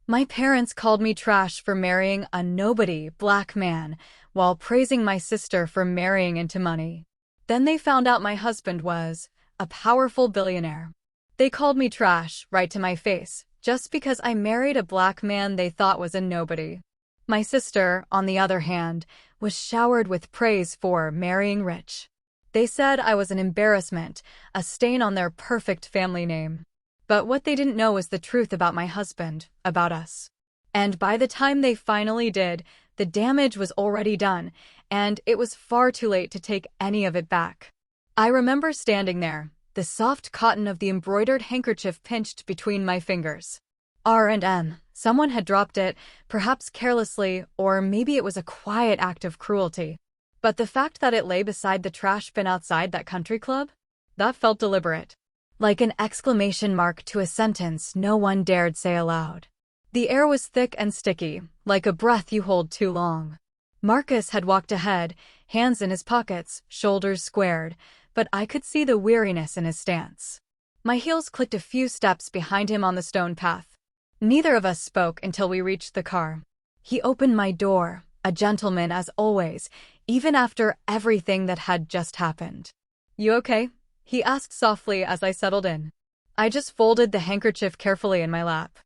My parents called me trash for marrying a nobody black man, while praising my sister for marrying into money. Then they found out my husband was a powerful billionaire. They called me trash right to my face, just because I married a black man they thought was a nobody. My sister, on the other hand, was showered with praise for marrying rich. They said I was an embarrassment, a stain on their perfect family name. But what they didn't know was the truth about my husband, about us. And by the time they finally did, the damage was already done, and it was far too late to take any of it back. I remember standing there, the soft cotton of the embroidered handkerchief pinched between my fingers. R&M. Someone had dropped it, perhaps carelessly, or maybe it was a quiet act of cruelty. But the fact that it lay beside the trash bin outside that country club? That felt deliberate. Like an exclamation mark to a sentence no one dared say aloud. The air was thick and sticky, like a breath you hold too long. Marcus had walked ahead, hands in his pockets, shoulders squared, but I could see the weariness in his stance. My heels clicked a few steps behind him on the stone path. Neither of us spoke until we reached the car. He opened my door, a gentleman as always, even after everything that had just happened. "You okay?" he asked softly as I settled in. I just folded the handkerchief carefully in my lap.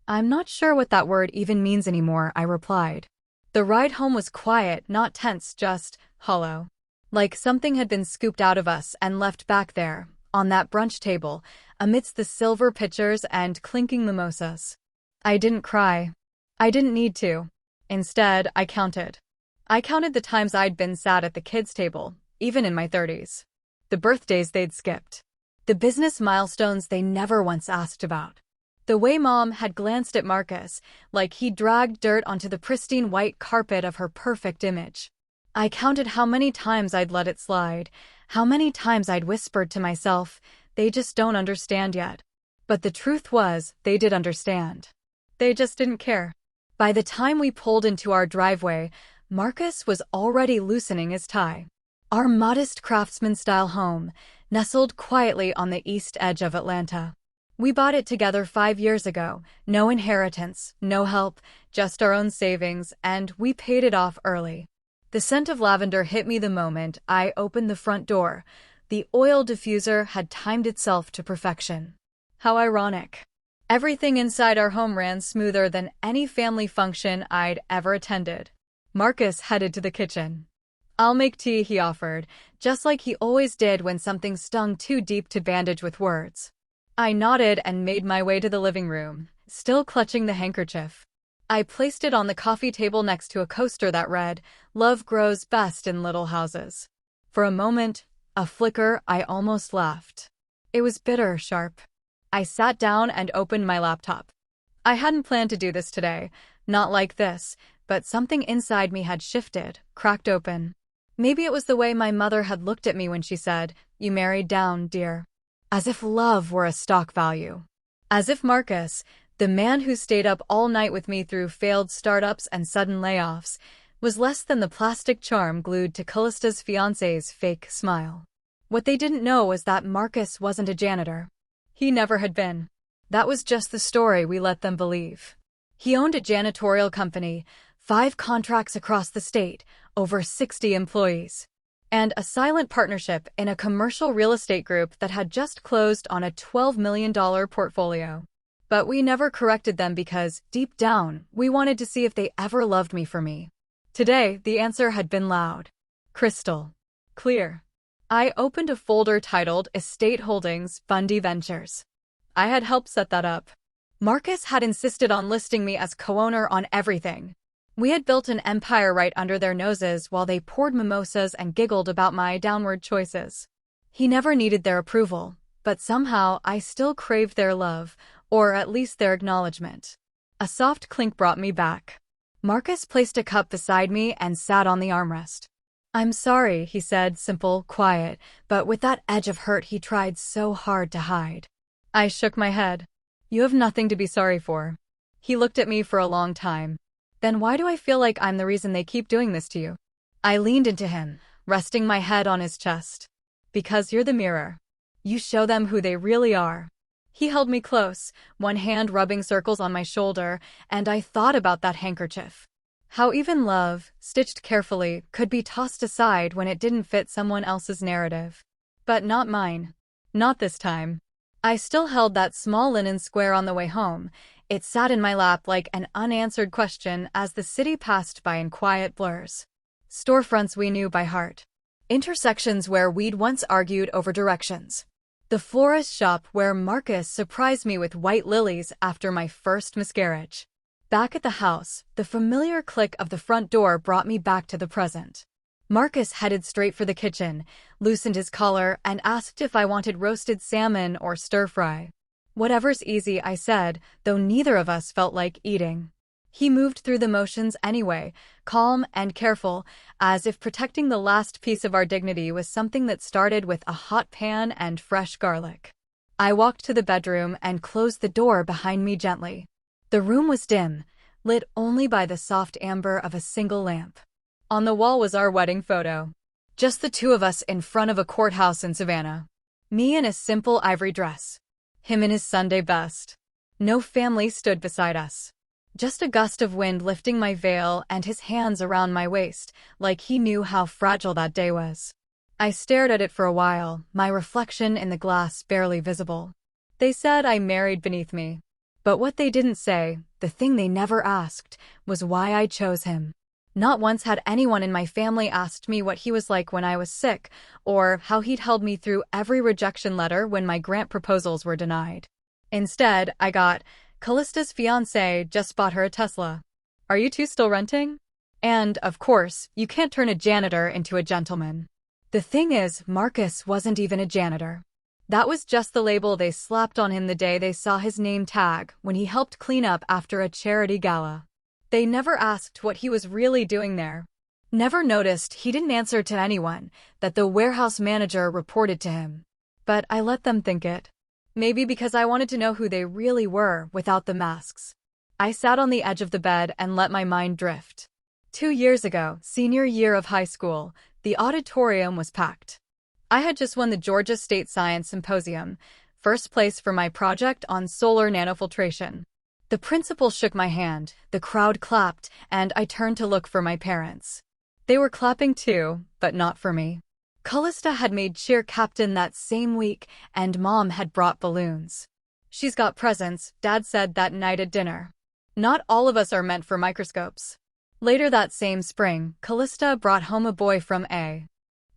"I'm not sure what that word even means anymore," I replied. The ride home was quiet, not tense, just hollow. Like something had been scooped out of us and left back there, on that brunch table, amidst the silver pitchers and clinking mimosas. I didn't cry. I didn't need to. Instead, I counted. I counted the times I'd been sat at the kids' table, even in my 30s. The birthdays they'd skipped. The business milestones they never once asked about. The way Mom had glanced at Marcus, like he'd dragged dirt onto the pristine white carpet of her perfect image. I counted how many times I'd let it slide, how many times I'd whispered to myself, "They just don't understand yet." But the truth was, they did understand. They just didn't care. By the time we pulled into our driveway, Marcus was already loosening his tie. Our modest craftsman-style home, nestled quietly on the east edge of Atlanta. We bought it together 5 years ago, no inheritance, no help, just our own savings, and we paid it off early. The scent of lavender hit me the moment I opened the front door. The oil diffuser had timed itself to perfection. How ironic. Everything inside our home ran smoother than any family function I'd ever attended. Marcus headed to the kitchen. "I'll make tea," he offered, just like he always did when something stung too deep to bandage with words. I nodded and made my way to the living room, still clutching the handkerchief. I placed it on the coffee table next to a coaster that read, "Love grows best in little houses." For a moment, a flicker, I almost laughed. It was bitter, sharp. I sat down and opened my laptop. I hadn't planned to do this today, not like this, but something inside me had shifted, cracked open. Maybe it was the way my mother had looked at me when she said, "You married down, dear." As if love were a stock value. As if Marcus, the man who stayed up all night with me through failed startups and sudden layoffs, was less than the plastic charm glued to Callista's fiancé's fake smile. What they didn't know was that Marcus wasn't a janitor. He never had been. That was just the story we let them believe. He owned a janitorial company, 5 contracts across the state, over 60 employees, and a silent partnership in a commercial real estate group that had just closed on a $12 million portfolio. But we never corrected them because, deep down, we wanted to see if they ever loved me for me. Today, the answer had been loud. Crystal clear. I opened a folder titled Estate Holdings, Bundy Ventures. I had helped set that up. Marcus had insisted on listing me as co-owner on everything. We had built an empire right under their noses while they poured mimosas and giggled about my downward choices. He never needed their approval, but somehow I still craved their love, or at least their acknowledgement. A soft clink brought me back. Marcus placed a cup beside me and sat on the armrest. "I'm sorry," he said, simple, quiet, but with that edge of hurt he tried so hard to hide. I shook my head. "You have nothing to be sorry for." He looked at me for a long time. "Then why do I feel like I'm the reason they keep doing this to you?" I leaned into him, resting my head on his chest. "Because you're the mirror. You show them who they really are. He held me close, one hand rubbing circles on my shoulder, and I thought about that handkerchief. How even love, stitched carefully, could be tossed aside when it didn't fit someone else's narrative. But not mine. Not this time. I still held that small linen square on the way home. It sat in my lap like an unanswered question as the city passed by in quiet blurs. Storefronts we knew by heart. Intersections where we'd once argued over directions. The florist shop where Marcus surprised me with white lilies after my first miscarriage. Back at the house, the familiar click of the front door brought me back to the present. Marcus headed straight for the kitchen, loosened his collar, and asked if I wanted roasted salmon or stir-fry. Whatever's easy, I said, though neither of us felt like eating. He moved through the motions anyway, calm and careful, as if protecting the last piece of our dignity was something that started with a hot pan and fresh garlic. I walked to the bedroom and closed the door behind me gently. The room was dim, lit only by the soft amber of a single lamp. On the wall was our wedding photo. Just the two of us in front of a courthouse in Savannah. Me in a simple ivory dress. Him in his Sunday best. No family stood beside us. Just a gust of wind lifting my veil and his hands around my waist, like he knew how fragile that day was. I stared at it for a while, my reflection in the glass barely visible. They said I married beneath me. But what they didn't say, the thing they never asked, was why I chose him. Not once had anyone in my family asked me what he was like when I was sick, or how he'd held me through every rejection letter when my grant proposals were denied. Instead, I got, "Callista's fiancé just bought her a Tesla. Are you two still renting?" And, of course, you can't turn a janitor into a gentleman. The thing is, Marcus wasn't even a janitor. That was just the label they slapped on him the day they saw his name tag when he helped clean up after a charity gala. They never asked what he was really doing there. Never noticed he didn't answer to anyone, that the warehouse manager reported to him. But I let them think it. Maybe because I wanted to know who they really were without the masks. I sat on the edge of the bed and let my mind drift. 2 years ago, senior year of high school, the auditorium was packed. I had just won the Georgia State Science Symposium, first place for my project on solar nanofiltration. The principal shook my hand, the crowd clapped, and I turned to look for my parents. They were clapping too, but not for me. Callista had made cheer captain that same week, and Mom had brought balloons. "She's got presents," Dad said that night at dinner. "Not all of us are meant for microscopes." Later that same spring, Callista brought home a boy from a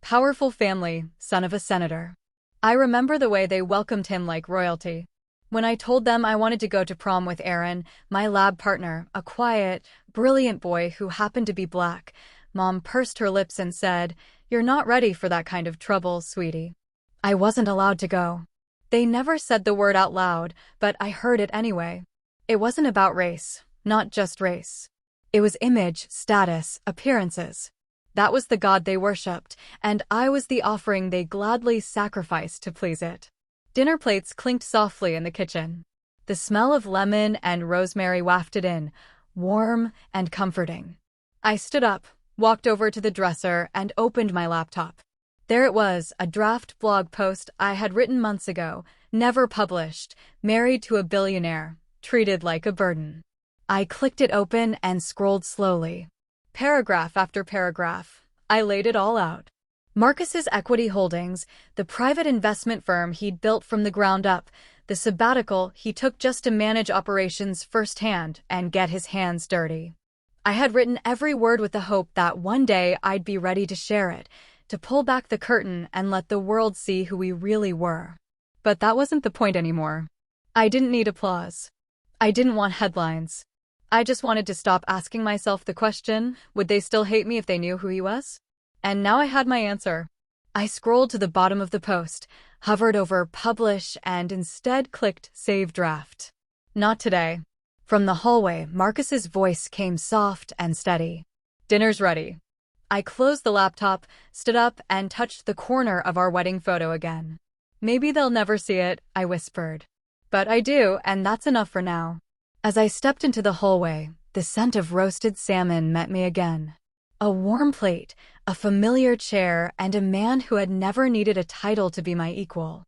powerful family, son of a senator. I remember the way they welcomed him like royalty. When I told them I wanted to go to prom with Aaron, my lab partner, a quiet, brilliant boy who happened to be black, Mom pursed her lips and said, "You're not ready for that kind of trouble, sweetie." I wasn't allowed to go. They never said the word out loud, but I heard it anyway. It wasn't about race, not just race. It was image, status, appearances. That was the god they worshipped, and I was the offering they gladly sacrificed to please it. Dinner plates clinked softly in the kitchen. The smell of lemon and rosemary wafted in, warm and comforting. I stood up, walked over to the dresser, and opened my laptop. There it was, a draft blog post I had written months ago, never published, married to a billionaire, treated like a burden. I clicked it open and scrolled slowly. Paragraph after paragraph, I laid it all out. Marcus's equity holdings, the private investment firm he'd built from the ground up, the sabbatical he took just to manage operations firsthand and get his hands dirty. I had written every word with the hope that one day I'd be ready to share it, to pull back the curtain and let the world see who we really were. But that wasn't the point anymore. I didn't need applause. I didn't want headlines. I just wanted to stop asking myself the question, would they still hate me if they knew who he was? And now I had my answer. I scrolled to the bottom of the post, hovered over publish, and instead clicked save draft. Not today. From the hallway, Marcus's voice came soft and steady. "Dinner's ready." I closed the laptop, stood up, and touched the corner of our wedding photo again. "Maybe they'll never see it," I whispered. "But I do, and that's enough for now." As I stepped into the hallway, the scent of roasted salmon met me again. A warm plate, a familiar chair, and a man who had never needed a title to be my equal.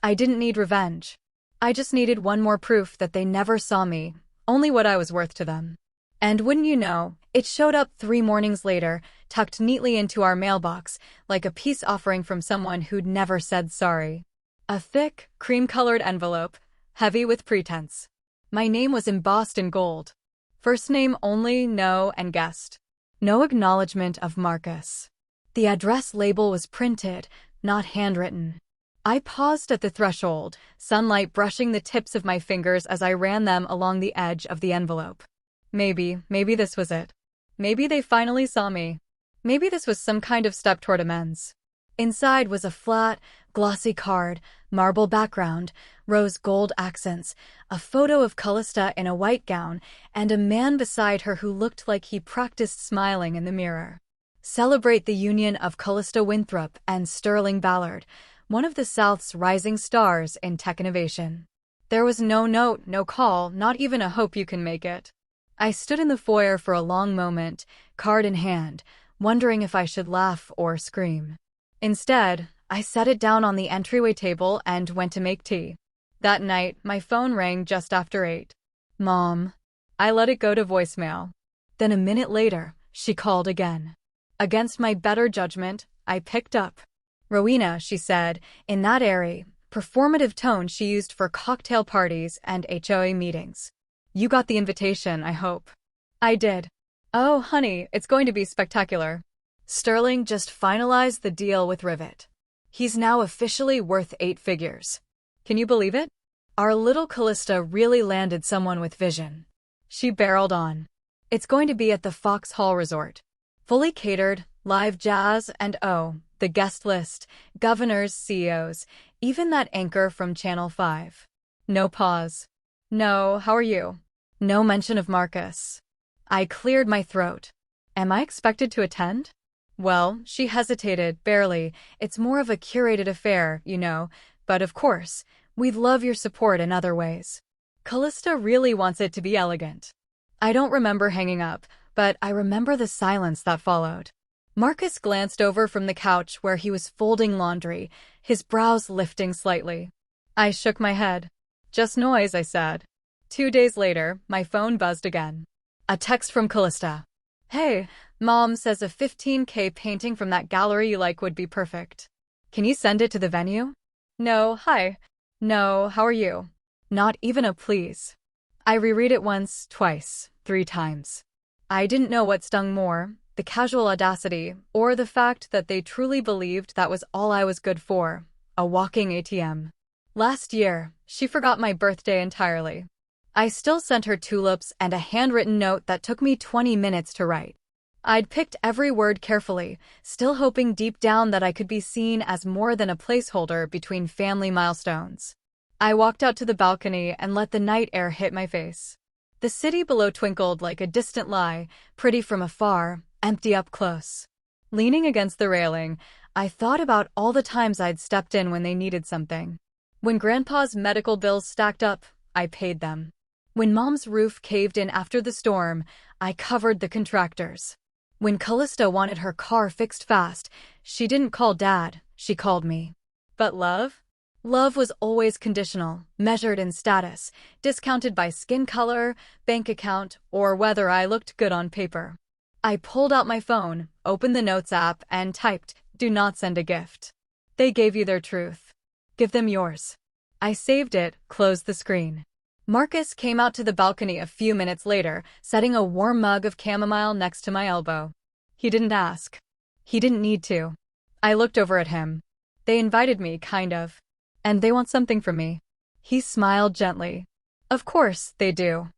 I didn't need revenge. I just needed one more proof that they never saw me, only what I was worth to them. And wouldn't you know, it showed up 3 mornings later, tucked neatly into our mailbox, like a peace offering from someone who'd never said sorry. A thick, cream-colored envelope, heavy with pretense. My name was embossed in gold. First name only, no, and guest. No acknowledgement of Marcus. The address label was printed, not handwritten. I paused at the threshold, sunlight brushing the tips of my fingers as I ran them along the edge of the envelope. Maybe this was it. Maybe they finally saw me. Maybe this was some kind of step toward amends. Inside was a flat, glossy card, marble background, rose gold accents, a photo of Callista in a white gown, and a man beside her who looked like he practiced smiling in the mirror. Celebrate the union of Callista Winthrop and Sterling Ballard, one of the South's rising stars in tech innovation. There was no note, no call, not even a hope you can make it. I stood in the foyer for a long moment, card in hand, wondering if I should laugh or scream. Instead, I set it down on the entryway table and went to make tea. That night, my phone rang just after 8. Mom. I let it go to voicemail. Then a minute later, she called again. Against my better judgment, I picked up. Rowena, she said, in that airy, performative tone she used for cocktail parties and HOA meetings. You got the invitation, I hope. I did. Oh, honey, it's going to be spectacular. Sterling just finalized the deal with Rivet. He's now officially worth 8 figures. Can you believe it? Our little Callista really landed someone with vision. She barreled on. It's going to be at the Fox Hall Resort. Fully catered, live jazz, and oh, the guest list, governors, CEOs, even that anchor from Channel 5. No pause. No, how are you? No mention of Marcus. I cleared my throat. Am I expected to attend? Well, she hesitated, barely. It's more of a curated affair, you know, but of course, we'd love your support in other ways. Callista really wants it to be elegant. I don't remember hanging up, but I remember the silence that followed. Marcus glanced over from the couch where he was folding laundry, his brows lifting slightly. I shook my head. Just noise, I said. 2 days later, my phone buzzed again. A text from Callista. Hey, Mom says a $15K painting from that gallery you like would be perfect. Can you send it to the venue? No, hi. No, how are you? Not even a please. I reread it once, twice, 3 times. I didn't know what stung more, the casual audacity, or the fact that they truly believed that was all I was good for, a walking ATM. Last year, she forgot my birthday entirely. I still sent her tulips and a handwritten note that took me 20 minutes to write. I'd picked every word carefully, still hoping deep down that I could be seen as more than a placeholder between family milestones. I walked out to the balcony and let the night air hit my face. The city below twinkled like a distant lie, pretty from afar, empty up close. Leaning against the railing, I thought about all the times I'd stepped in when they needed something. When Grandpa's medical bills stacked up, I paid them. When Mom's roof caved in after the storm, I covered the contractors. When Callista wanted her car fixed fast, she didn't call Dad, she called me. But love? Love was always conditional, measured in status, discounted by skin color, bank account, or whether I looked good on paper. I pulled out my phone, opened the Notes app, and typed, "Do not send a gift." They gave you their truth. Give them yours. I saved it, closed the screen. Marcus came out to the balcony a few minutes later, setting a warm mug of chamomile next to my elbow. He didn't ask. He didn't need to. I looked over at him. They invited me, kind of. And they want something from me. He smiled gently. Of course, they do.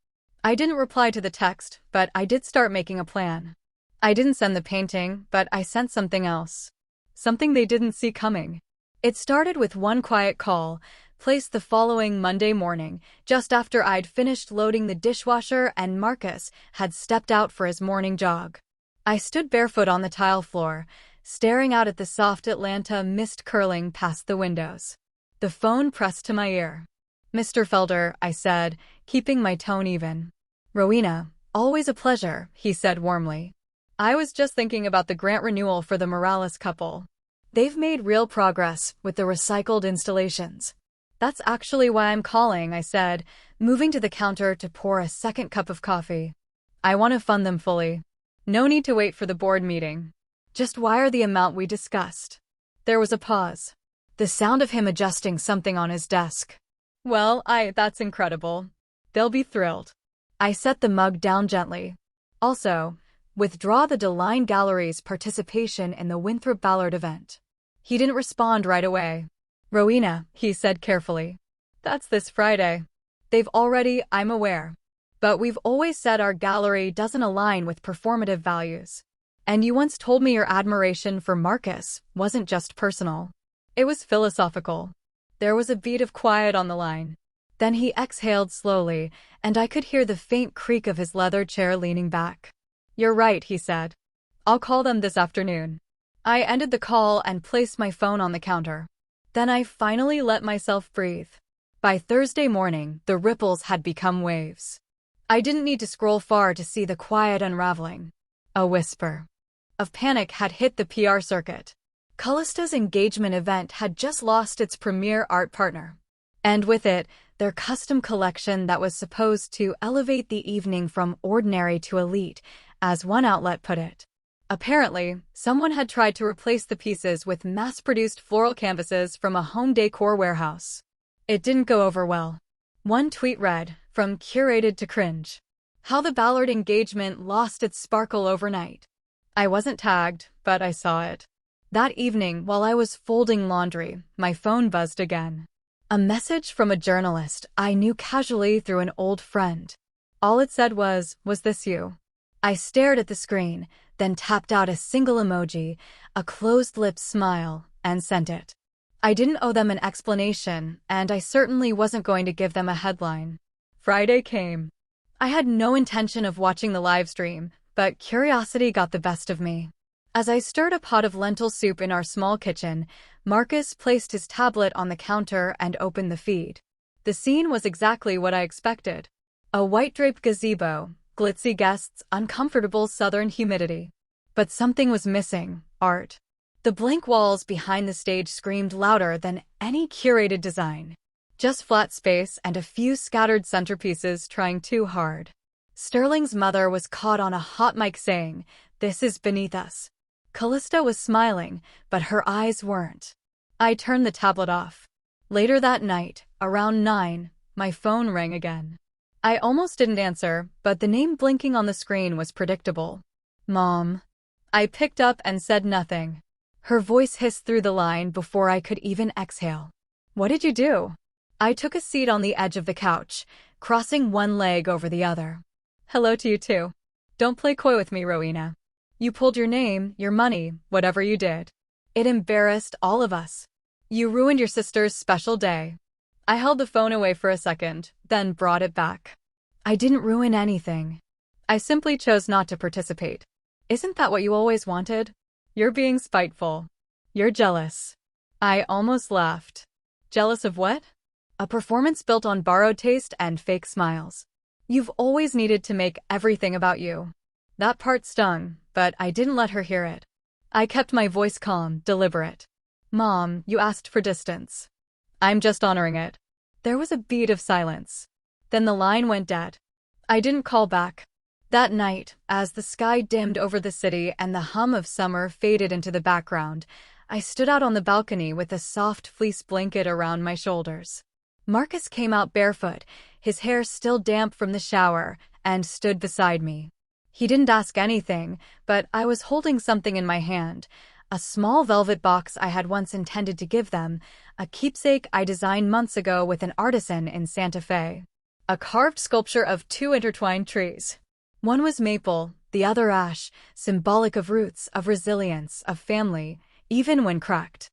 I didn't reply to the text, but I did start making a plan. I didn't send the painting, but I sent something else. Something they didn't see coming. It started with one quiet call, placed the following Monday morning, just after I'd finished loading the dishwasher and Marcus had stepped out for his morning jog. I stood barefoot on the tile floor, staring out at the soft Atlanta mist curling past the windows. The phone pressed to my ear. "Mr. Felder," I said, keeping my tone even. "Rowena, always a pleasure," he said warmly. "I was just thinking about the grant renewal for the Morales couple. They've made real progress with the recycled installations. That's actually why I'm calling, I said, moving to the counter to pour a second cup of coffee. I want to fund them fully. No need to wait for the board meeting. Just wire the amount we discussed. There was a pause. The sound of him adjusting something on his desk. Well, that's incredible. They'll be thrilled. I set the mug down gently. Also, withdraw the Deline Gallery's participation in the Winthrop Ballard event. He didn't respond right away. Rowena, he said carefully. That's this Friday. I'm aware. But we've always said our gallery doesn't align with performative values. And you once told me your admiration for Marcus wasn't just personal. It was philosophical. There was a beat of quiet on the line. Then he exhaled slowly, and I could hear the faint creak of his leather chair leaning back. You're right, he said. I'll call them this afternoon. I ended the call and placed my phone on the counter. Then I finally let myself breathe. By Thursday morning, the ripples had become waves. I didn't need to scroll far to see the quiet unraveling. A whisper of panic had hit the PR circuit. Callista's engagement event had just lost its premier art partner. And with it, their custom collection that was supposed to elevate the evening from ordinary to elite, as one outlet put it. Apparently, someone had tried to replace the pieces with mass-produced floral canvases from a home decor warehouse. It didn't go over well. One tweet read, "From curated to cringe. How the Ballard engagement lost its sparkle overnight." I wasn't tagged, but I saw it. That evening, while I was folding laundry, my phone buzzed again. A message from a journalist I knew casually through an old friend. All it said was this you? I stared at the screen, then tapped out a single emoji, a closed-lipped smile, and sent it. I didn't owe them an explanation, and I certainly wasn't going to give them a headline. Friday came. I had no intention of watching the live stream, but curiosity got the best of me. As I stirred a pot of lentil soup in our small kitchen, Marcus placed his tablet on the counter and opened the feed. The scene was exactly what I expected. A white-draped gazebo, glitzy guests, uncomfortable southern humidity. But something was missing: art. The blank walls behind the stage screamed louder than any curated design. Just flat space and a few scattered centerpieces trying too hard. Sterling's mother was caught on a hot mic saying, "This is beneath us." Callista was smiling, but her eyes weren't. I turned the tablet off. Later that night, around 9, my phone rang again. I almost didn't answer, but the name blinking on the screen was predictable. Mom. I picked up and said nothing. Her voice hissed through the line before I could even exhale. What did you do? I took a seat on the edge of the couch, crossing one leg over the other. Hello to you too. Don't play coy with me, Rowena. You pulled your name, your money, whatever you did. It embarrassed all of us. You ruined your sister's special day. I held the phone away for a second, then brought it back. I didn't ruin anything. I simply chose not to participate. Isn't that what you always wanted? You're being spiteful. You're jealous. I almost laughed. Jealous of what? A performance built on borrowed taste and fake smiles. You've always needed to make everything about you. That part stung, but I didn't let her hear it. I kept my voice calm, deliberate. Mom, you asked for distance. I'm just honoring it. There was a beat of silence. Then the line went dead. I didn't call back. That night, as the sky dimmed over the city and the hum of summer faded into the background, I stood out on the balcony with a soft fleece blanket around my shoulders. Marcus came out barefoot, his hair still damp from the shower, and stood beside me. He didn't ask anything, but I was holding something in my hand, a small velvet box I had once intended to give them, a keepsake I designed months ago with an artisan in Santa Fe. A carved sculpture of two intertwined trees. One was maple, the other ash, symbolic of roots, of resilience, of family, even when cracked.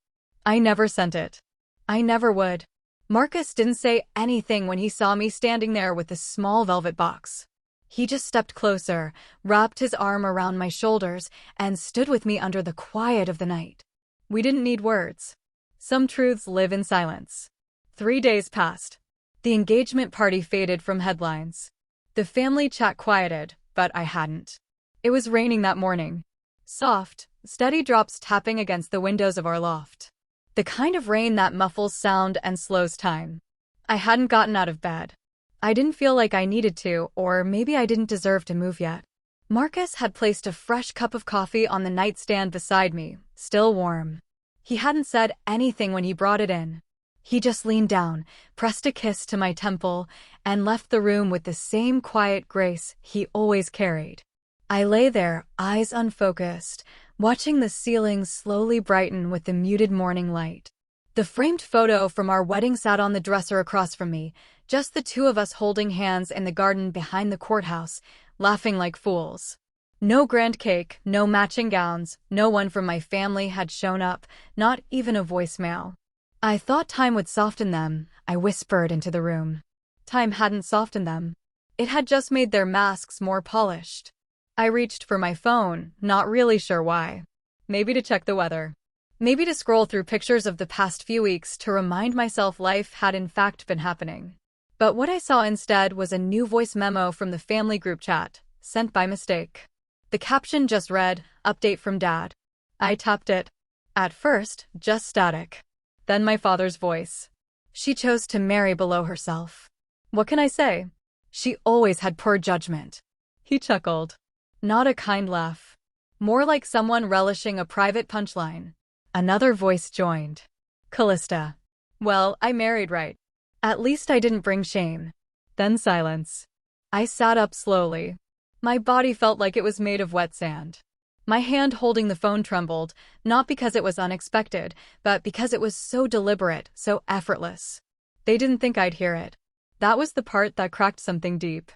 I never sent it. I never would. Marcus didn't say anything when he saw me standing there with the small velvet box. He just stepped closer, wrapped his arm around my shoulders, and stood with me under the quiet of the night. We didn't need words. Some truths live in silence. 3 days passed. The engagement party faded from headlines. The family chat quieted, but I hadn't. It was raining that morning. Soft, steady drops tapping against the windows of our loft. The kind of rain that muffles sound and slows time. I hadn't gotten out of bed. I didn't feel like I needed to, or maybe I didn't deserve to move yet. Marcus had placed a fresh cup of coffee on the nightstand beside me, still warm. He hadn't said anything when he brought it in. He just leaned down, pressed a kiss to my temple, and left the room with the same quiet grace he always carried. I lay there, eyes unfocused, watching the ceiling slowly brighten with the muted morning light. The framed photo from our wedding sat on the dresser across from me, just the two of us holding hands in the garden behind the courthouse, laughing like fools. No grand cake, no matching gowns, no one from my family had shown up, not even a voicemail. I thought time would soften them, I whispered into the room. Time hadn't softened them. It had just made their masks more polished. I reached for my phone, not really sure why. Maybe to check the weather. Maybe to scroll through pictures of the past few weeks to remind myself life had in fact been happening. But what I saw instead was a new voice memo from the family group chat, sent by mistake. The caption just read, "Update from Dad." I tapped it. At first, just static. Then my father's voice. She chose to marry below herself. What can I say? She always had poor judgment. He chuckled. Not a kind laugh. More like someone relishing a private punchline. Another voice joined. Callista. Well, I married right. At least I didn't bring shame. Then silence. I sat up slowly. My body felt like it was made of wet sand. My hand holding the phone trembled, not because it was unexpected, but because it was so deliberate, so effortless. They didn't think I'd hear it. That was the part that cracked something deep.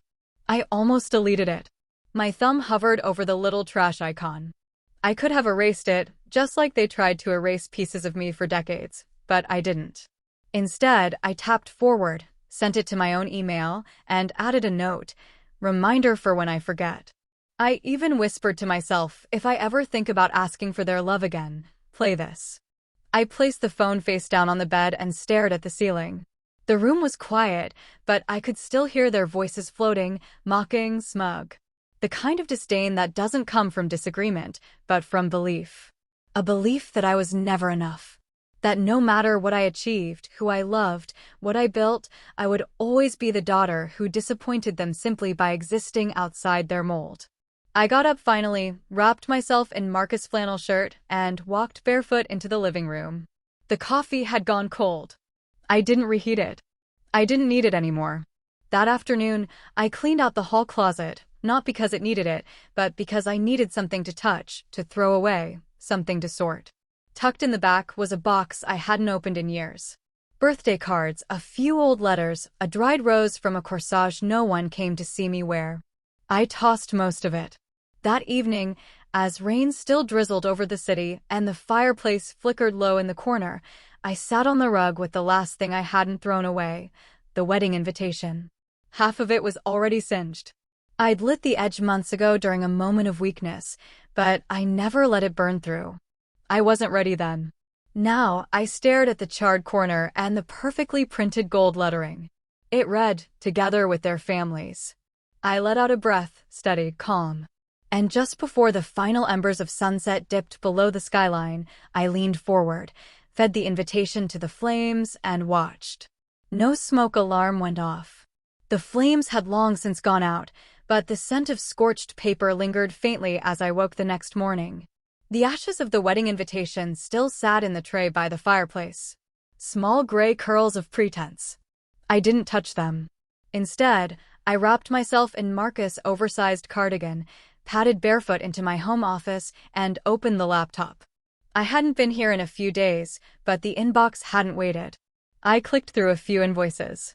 I almost deleted it. My thumb hovered over the little trash icon. I could have erased it, just like they tried to erase pieces of me for decades, but I didn't. Instead, I tapped forward, sent it to my own email, and added a note, reminder for when I forget. I even whispered to myself, if I ever think about asking for their love again, play this. I placed the phone face down on the bed and stared at the ceiling. The room was quiet, but I could still hear their voices floating, mocking, smug. The kind of disdain that doesn't come from disagreement, but from belief. A belief that I was never enough. That no matter what I achieved, who I loved, what I built, I would always be the daughter who disappointed them simply by existing outside their mold. I got up finally, wrapped myself in Marcus' flannel shirt, and walked barefoot into the living room. The coffee had gone cold. I didn't reheat it. I didn't need it anymore. That afternoon, I cleaned out the hall closet, not because it needed it, but because I needed something to touch, to throw away, something to sort. Tucked in the back was a box I hadn't opened in years. Birthday cards, a few old letters, a dried rose from a corsage no one came to see me wear. I tossed most of it. That evening, as rain still drizzled over the city and the fireplace flickered low in the corner, I sat on the rug with the last thing I hadn't thrown away, the wedding invitation. Half of it was already singed. I'd lit the edge months ago during a moment of weakness, but I never let it burn through. I wasn't ready then. Now, I stared at the charred corner and the perfectly printed gold lettering. It read, "Together with their families." I let out a breath, steady, calm. And just before the final embers of sunset dipped below the skyline, I leaned forward, fed the invitation to the flames, and watched. No smoke alarm went off. The flames had long since gone out, but the scent of scorched paper lingered faintly as I woke the next morning. The ashes of the wedding invitation still sat in the tray by the fireplace. Small gray curls of pretense. I didn't touch them. Instead, I wrapped myself in Marcus' oversized cardigan, padded barefoot into my home office, and opened the laptop. I hadn't been here in a few days, but the inbox hadn't waited. I clicked through a few invoices.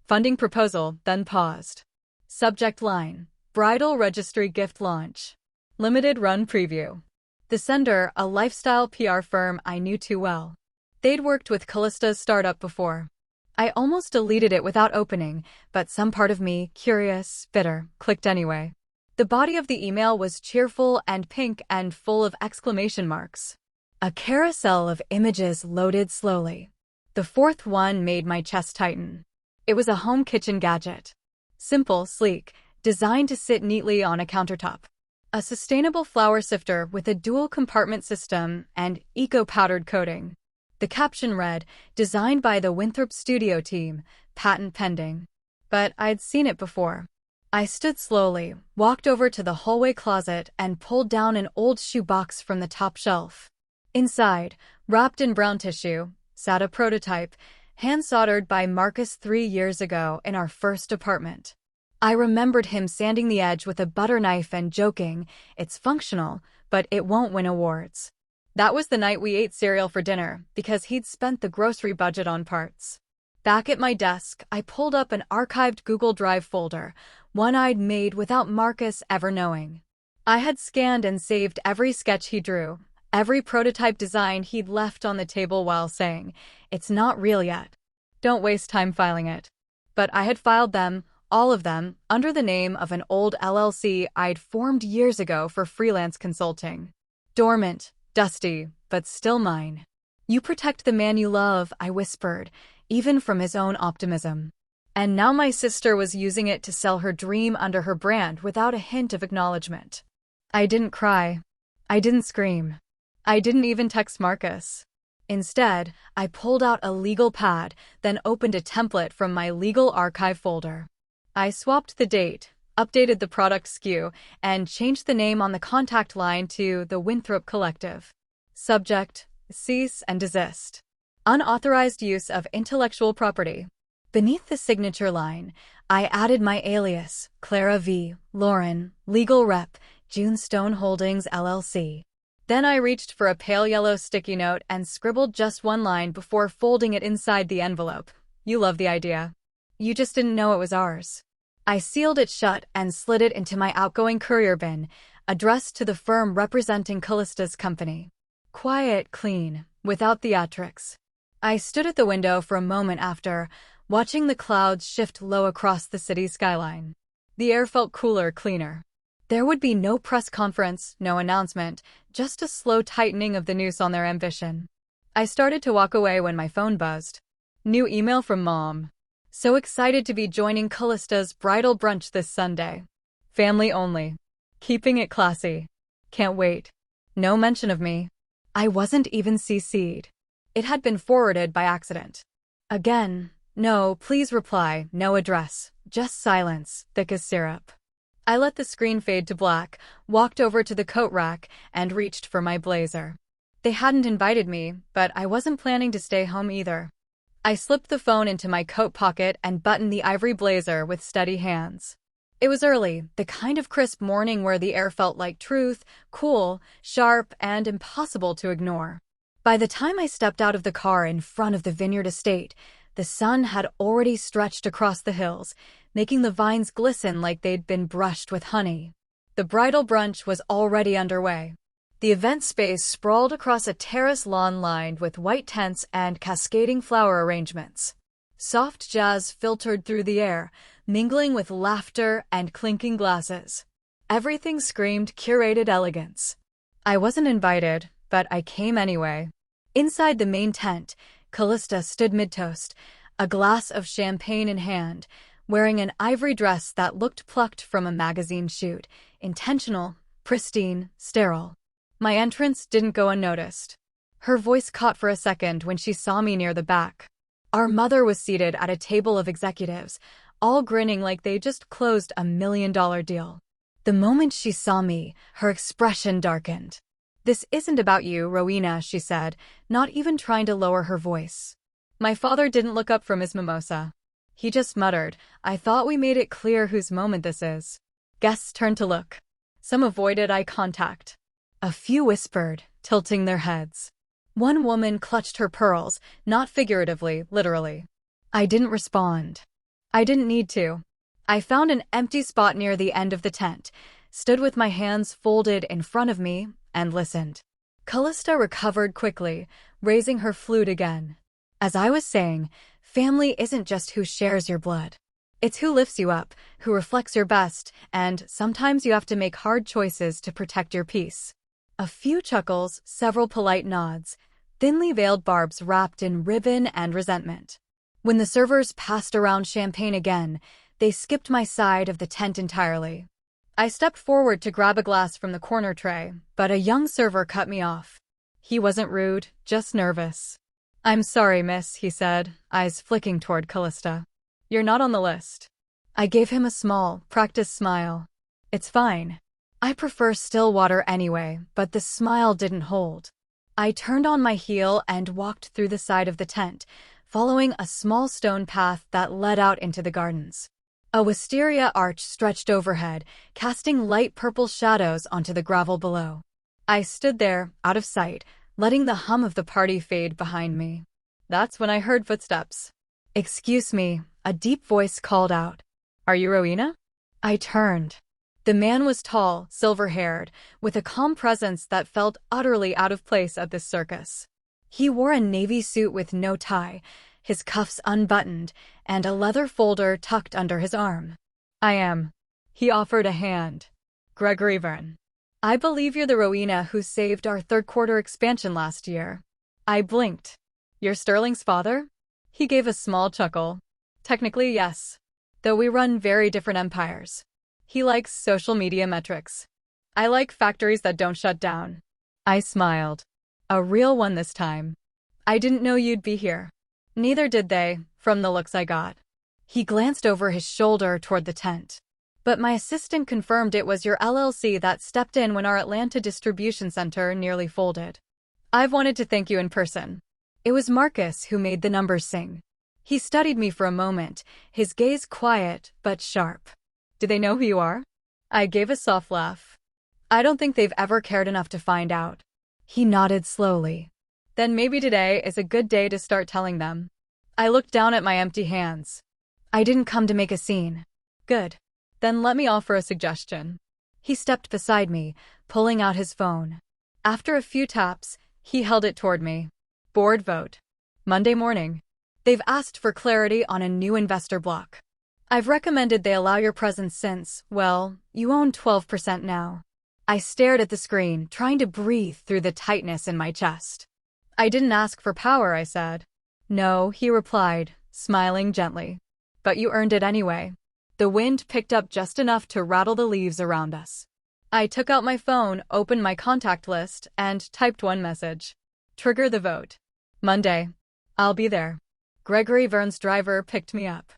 Funding proposal, then paused. Subject line, Bridal Registry Gift Launch. Limited run preview. The sender, a lifestyle PR firm I knew too well. They'd worked with Callista's startup before. I almost deleted it without opening, but some part of me, curious, bitter, clicked anyway. The body of the email was cheerful and pink and full of exclamation marks. A carousel of images loaded slowly. The fourth one made my chest tighten. It was a home kitchen gadget. Simple, sleek, designed to sit neatly on a countertop. A sustainable flour sifter with a dual compartment system and eco-powdered coating. The caption read, "Designed by the Winthrop Studio team, patent pending." But I'd seen it before. I stood slowly, walked over to the hallway closet, and pulled down an old shoebox from the top shelf. Inside, wrapped in brown tissue, sat a prototype, hand-soldered by Marcus 3 years ago in our first apartment. I remembered him sanding the edge with a butter knife and joking, "It's functional, but it won't win awards." That was the night we ate cereal for dinner, because he'd spent the grocery budget on parts. Back at my desk, I pulled up an archived Google Drive folder, one I'd made without Marcus ever knowing. I had scanned and saved every sketch he drew, every prototype design he'd left on the table while saying, "It's not real yet. Don't waste time filing it." But I had filed them, all of them, under the name of an old LLC I'd formed years ago for freelance consulting. Dormant, dusty, but still mine. "You protect the man you love," I whispered, even from his own optimism. And now my sister was using it to sell her dream under her brand without a hint of acknowledgement. I didn't cry. I didn't scream. I didn't even text Marcus. Instead, I pulled out a legal pad, then opened a template from my legal archive folder. I swapped the date, updated the product SKU, and changed the name on the contact line to the Winthrop Collective. Subject: cease and desist. Unauthorized use of intellectual property. Beneath the signature line, I added my alias, Clara V. Lauren, legal rep, Junestone Holdings LLC. Then I reached for a pale yellow sticky note and scribbled just one line before folding it inside the envelope. "You love the idea. You just didn't know it was ours." I sealed it shut and slid it into my outgoing courier bin, addressed to the firm representing Callista's company. Quiet, clean, without theatrics. I stood at the window for a moment after, watching the clouds shift low across the city skyline. The air felt cooler, cleaner. There would be no press conference, no announcement, just a slow tightening of the noose on their ambition. I started to walk away when my phone buzzed. New email from Mom. "So excited to be joining Callista's bridal brunch this Sunday. Family only. Keeping it classy. Can't wait." No mention of me. I wasn't even CC'd. It had been forwarded by accident. Again, "No, please reply, no address, just silence, thick as syrup." I let the screen fade to black, walked over to the coat rack, and reached for my blazer. They hadn't invited me, but I wasn't planning to stay home either. I slipped the phone into my coat pocket and buttoned the ivory blazer with steady hands. It was early, the kind of crisp morning where the air felt like truth, cool, sharp, and impossible to ignore. By the time I stepped out of the car in front of the Vineyard estate, the sun had already stretched across the hills, making the vines glisten like they'd been brushed with honey. The bridal brunch was already underway. The event space sprawled across a terrace lawn lined with white tents and cascading flower arrangements. Soft jazz filtered through the air, mingling with laughter and clinking glasses. Everything screamed curated elegance. I wasn't invited, but I came anyway. Inside the main tent, Callista stood mid-toast, a glass of champagne in hand, wearing an ivory dress that looked plucked from a magazine shoot, intentional, pristine, sterile. My entrance didn't go unnoticed. Her voice caught for a second when she saw me near the back. Our mother was seated at a table of executives, all grinning like they just closed $1 million deal. The moment she saw me, her expression darkened. "This isn't about you, Rowena," she said, not even trying to lower her voice. My father didn't look up from his mimosa. He just muttered, "I thought we made it clear whose moment this is." Guests turned to look. Some avoided eye contact. A few whispered, tilting their heads. One woman clutched her pearls, not figuratively, literally. I didn't respond. I didn't need to. I found an empty spot near the end of the tent, stood with my hands folded in front of me, and listened. Callista recovered quickly, raising her flute again. As I was saying, family isn't just who shares your blood. It's who lifts you up, who reflects your best, and sometimes you have to make hard choices to protect your peace. A few chuckles, several polite nods, thinly veiled barbs wrapped in ribbon and resentment. When the servers passed around champagne again, they skipped my side of the tent entirely. I stepped forward to grab a glass from the corner tray, but a young server cut me off. He wasn't rude, just nervous. I'm sorry, miss, he said, eyes flicking toward Callista. You're not on the list. I gave him a small, practiced smile. It's fine. I prefer still water anyway, but the smile didn't hold. I turned on my heel and walked through the side of the tent, following a small stone path that led out into the gardens. A wisteria arch stretched overhead, casting light purple shadows onto the gravel below. I stood there, out of sight, letting the hum of the party fade behind me. That's when I heard footsteps. Excuse me, a deep voice called out. Are you Rowena? I turned. The man was tall, silver-haired, with a calm presence that felt utterly out of place at this circus. He wore a navy suit with no tie, his cuffs unbuttoned, and a leather folder tucked under his arm. I am. He offered a hand. Gregory Vern. I believe you're the Rowena who saved our third-quarter expansion last year. I blinked. You're Sterling's father? He gave a small chuckle. Technically, yes. Though we run very different empires. He likes social media metrics. I like factories that don't shut down. I smiled. A real one this time. I didn't know you'd be here. Neither did they, from the looks I got. He glanced over his shoulder toward the tent. But my assistant confirmed it was your LLC that stepped in when our Atlanta distribution center nearly folded. I've wanted to thank you in person. It was Marcus who made the numbers sing. He studied me for a moment, his gaze quiet but sharp. Do they know who you are? I gave a soft laugh. I don't think they've ever cared enough to find out. He nodded slowly. Then maybe today is a good day to start telling them. I looked down at my empty hands. I didn't come to make a scene. Good. Then let me offer a suggestion. He stepped beside me, pulling out his phone. After a few taps, he held it toward me. Board vote. Monday morning. They've asked for clarity on a new investor block. I've recommended they allow your presence since, well, you own 12% now. I stared at the screen, trying to breathe through the tightness in my chest. I didn't ask for power, I said. No, he replied, smiling gently. But you earned it anyway. The wind picked up just enough to rattle the leaves around us. I took out my phone, opened my contact list, and typed one message. Trigger the vote. Monday. I'll be there. Gregory Vern's driver picked me up.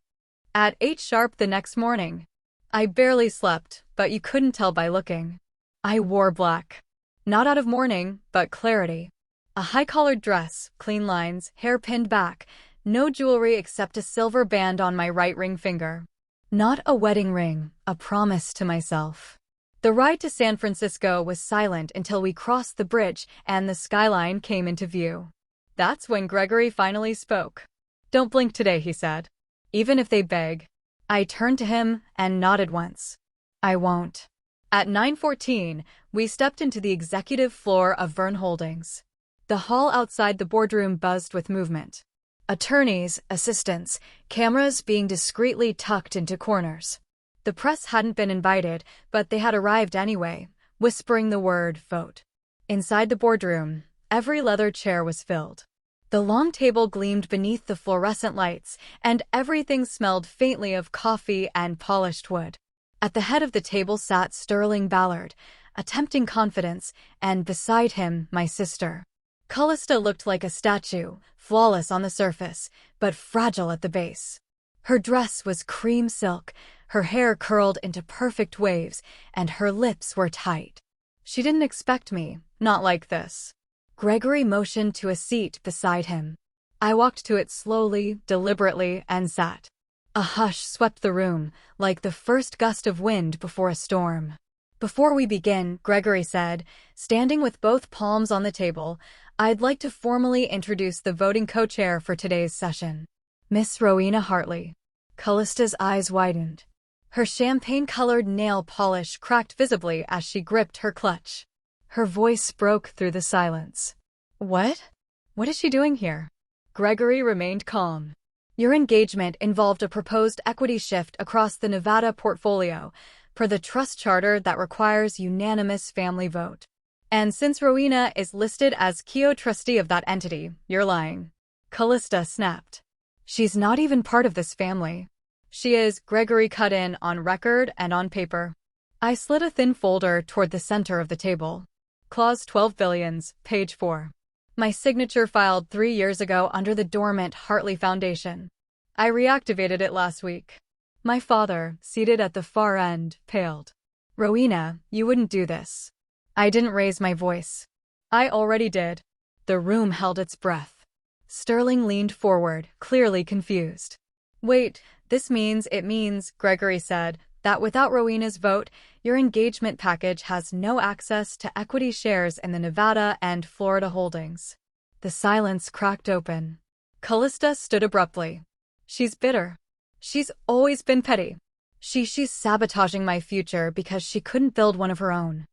At 8 sharp the next morning. I barely slept, but you couldn't tell by looking. I wore black. Not out of mourning, but clarity. A high-collared dress, clean lines, hair pinned back, no jewelry except a silver band on my right ring finger. Not a wedding ring, a promise to myself. The ride to San Francisco was silent until we crossed the bridge and the skyline came into view. That's when Gregory finally spoke. Don't blink today, he said. Even if they beg. I turned to him and nodded once. I won't. At 9:14, we stepped into the executive floor of Vern Holdings. The hall outside the boardroom buzzed with movement. Attorneys, assistants, cameras being discreetly tucked into corners. The press hadn't been invited, but they had arrived anyway, whispering the word vote. Inside the boardroom, every leather chair was filled. The long table gleamed beneath the fluorescent lights, and everything smelled faintly of coffee and polished wood. At the head of the table sat Sterling Ballard, a tempting confidence, and beside him, my sister. Callista looked like a statue, flawless on the surface, but fragile at the base. Her dress was cream silk, her hair curled into perfect waves, and her lips were tight. She didn't expect me, not like this. Gregory motioned to a seat beside him. I walked to it slowly, deliberately, and sat. A hush swept the room, like the first gust of wind before a storm. Before we begin, Gregory said, standing with both palms on the table, I'd like to formally introduce the voting co-chair for today's session. Miss Rowena Hartley. Callista's eyes widened. Her champagne-colored nail polish cracked visibly as she gripped her clutch. Her voice broke through the silence. What? What is she doing here? Gregory remained calm. Your engagement involved a proposed equity shift across the Nevada portfolio, per the trust charter that requires unanimous family vote. And since Rowena is listed as Keo trustee of that entity, you're lying. Callista snapped. She's not even part of this family. She is, Gregory cut in on record and on paper. I slid a thin folder toward the center of the table. Clause 12 billions, page 4. My signature filed 3 years ago under the dormant Hartley Foundation. I reactivated it last week. My father, seated at the far end, paled. Rowena, you wouldn't do this. I didn't raise my voice. I already did. The room held its breath. Sterling leaned forward, clearly confused. Wait, it means, Gregory said, that without Rowena's vote, your engagement package has no access to equity shares in the Nevada and Florida holdings. The silence cracked open. Callista stood abruptly. She's bitter. She's always been petty. She's sabotaging my future because she couldn't build one of her own.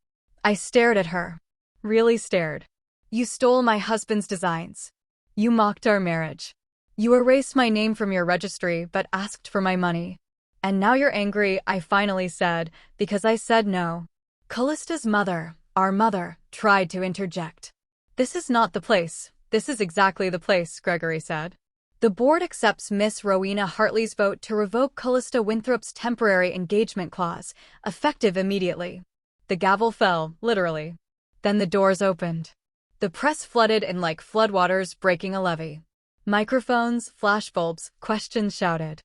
I stared at her. Really stared. You stole my husband's designs. You mocked our marriage. You erased my name from your registry but asked for my money. And now you're angry, I finally said, because I said no. Callista's mother, our mother, tried to interject. This is not the place. This is exactly the place, Gregory said. The board accepts Miss Rowena Hartley's vote to revoke Callista Winthrop's temporary engagement clause, effective immediately. The gavel fell, literally. Then the doors opened. The press flooded in like floodwaters breaking a levee. Microphones, flashbulbs, questions shouted.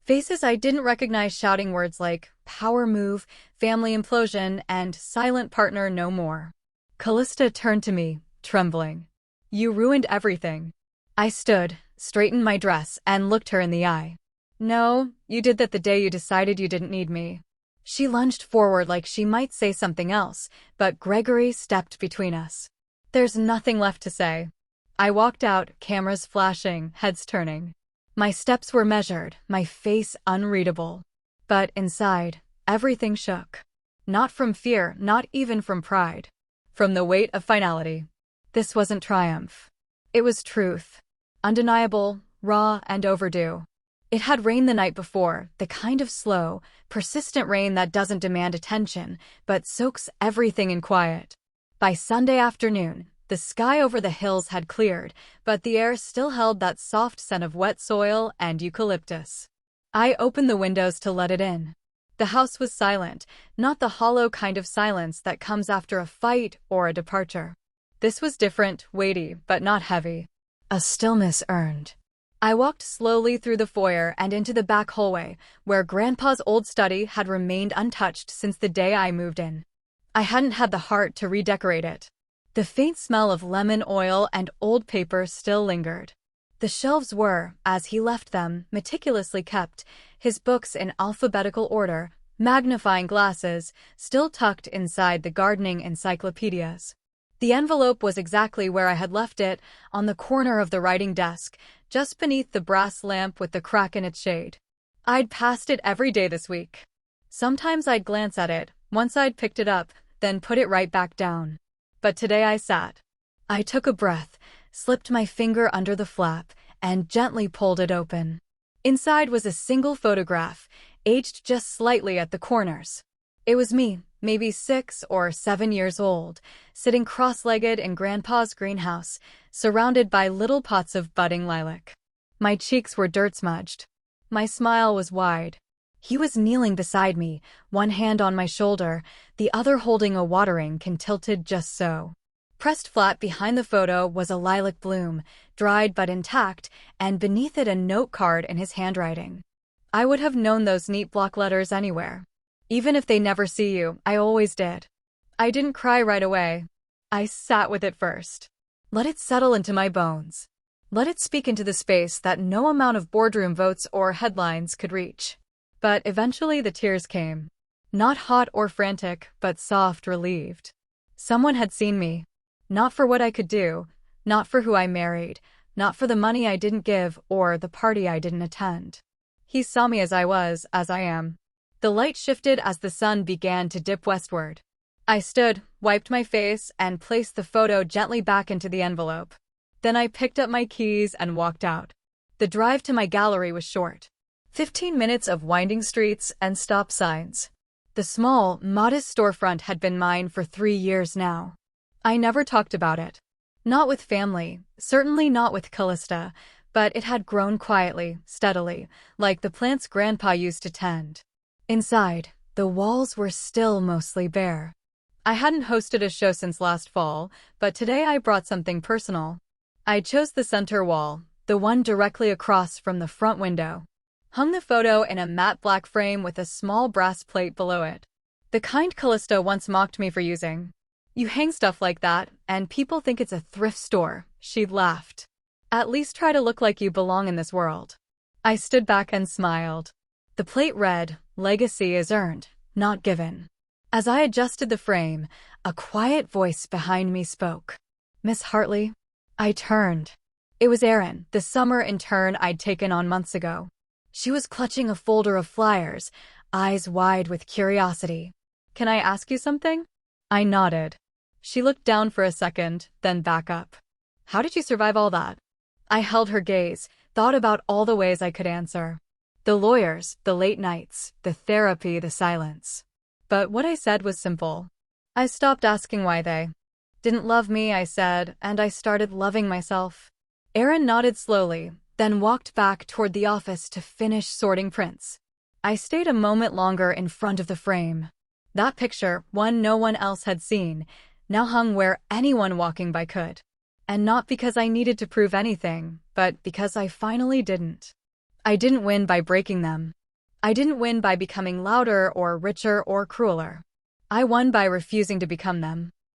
Faces I didn't recognize shouting words like power move, family implosion, and silent partner no more. Callista turned to me, trembling. You ruined everything. I stood, straightened my dress, and looked her in the eye. No, you did that the day you decided you didn't need me. She lunged forward like she might say something else, but Gregory stepped between us. There's nothing left to say. I walked out, cameras flashing, heads turning. My steps were measured, my face unreadable. But inside, everything shook. Not from fear, not even from pride. From the weight of finality. This wasn't triumph. It was truth. Undeniable, raw, and overdue. It had rained the night before, the kind of slow, persistent rain that doesn't demand attention, but soaks everything in quiet. By Sunday afternoon, the sky over the hills had cleared, but the air still held that soft scent of wet soil and eucalyptus. I opened the windows to let it in. The house was silent, not the hollow kind of silence that comes after a fight or a departure. This was different, weighty, but not heavy. A stillness earned. I walked slowly through the foyer and into the back hallway, where Grandpa's old study had remained untouched since the day I moved in. I hadn't had the heart to redecorate it. The faint smell of lemon oil and old paper still lingered. The shelves were, as he left them, meticulously kept, his books in alphabetical order, magnifying glasses, still tucked inside the gardening encyclopedias. The envelope was exactly where I had left it, on the corner of the writing desk, just beneath the brass lamp with the crack in its shade. I'd passed it every day this week. Sometimes I'd glance at it, once I'd picked it up, then put it right back down. But today I sat. I took a breath, slipped my finger under the flap, and gently pulled it open. Inside was a single photograph, aged just slightly at the corners. It was me, maybe 6 or 7 years old, sitting cross-legged in Grandpa's greenhouse, surrounded by little pots of budding lilac. My cheeks were dirt-smudged. My smile was wide. He was kneeling beside me, one hand on my shoulder, the other holding a watering can tilted just so. Pressed flat behind the photo was a lilac bloom, dried but intact, and beneath it a note card in his handwriting. I would have known those neat block letters anywhere. Even if they never see you, I always did. I didn't cry right away. I sat with it first. Let it settle into my bones. Let it speak into the space that no amount of boardroom votes or headlines could reach. But eventually the tears came. Not hot or frantic, but soft, relieved. Someone had seen me. Not for what I could do, not for who I married, not for the money I didn't give or the party I didn't attend. He saw me as I was, as I am. The light shifted as the sun began to dip westward. I stood, wiped my face, and placed the photo gently back into the envelope. Then I picked up my keys and walked out. The drive to my gallery was short. 15 minutes of winding streets and stop signs. The small, modest storefront had been mine for 3 years now. I never talked about it. Not with family, certainly not with Callista, but it had grown quietly, steadily, like the plants Grandpa used to tend. Inside, the walls were still mostly bare. I hadn't hosted a show since last fall, but today I brought something personal. I chose the center wall, the one directly across from the front window. Hung the photo in a matte black frame with a small brass plate below it. The kind Callisto once mocked me for using. You hang stuff like that, and people think it's a thrift store, she laughed. At least try to look like you belong in this world. I stood back and smiled. The plate read, "Legacy is earned, not given." As I adjusted the frame, a quiet voice behind me spoke. "Miss Hartley?" I turned. It was Erin, the summer intern I'd taken on months ago. She was clutching a folder of flyers, eyes wide with curiosity. "Can I ask you something?" I nodded. She looked down for a second, then back up. "How did you survive all that?" I held her gaze, thought about all the ways I could answer. The lawyers, the late nights, the therapy, the silence. But what I said was simple. I stopped asking why they didn't love me, I said, and I started loving myself. Erin nodded slowly, then walked back toward the office to finish sorting prints. I stayed a moment longer in front of the frame. That picture, one no one else had seen, now hung where anyone walking by could. And not because I needed to prove anything, but because I finally didn't. I didn't win by breaking them. I didn't win by becoming louder or richer or crueler. I won by refusing to become them.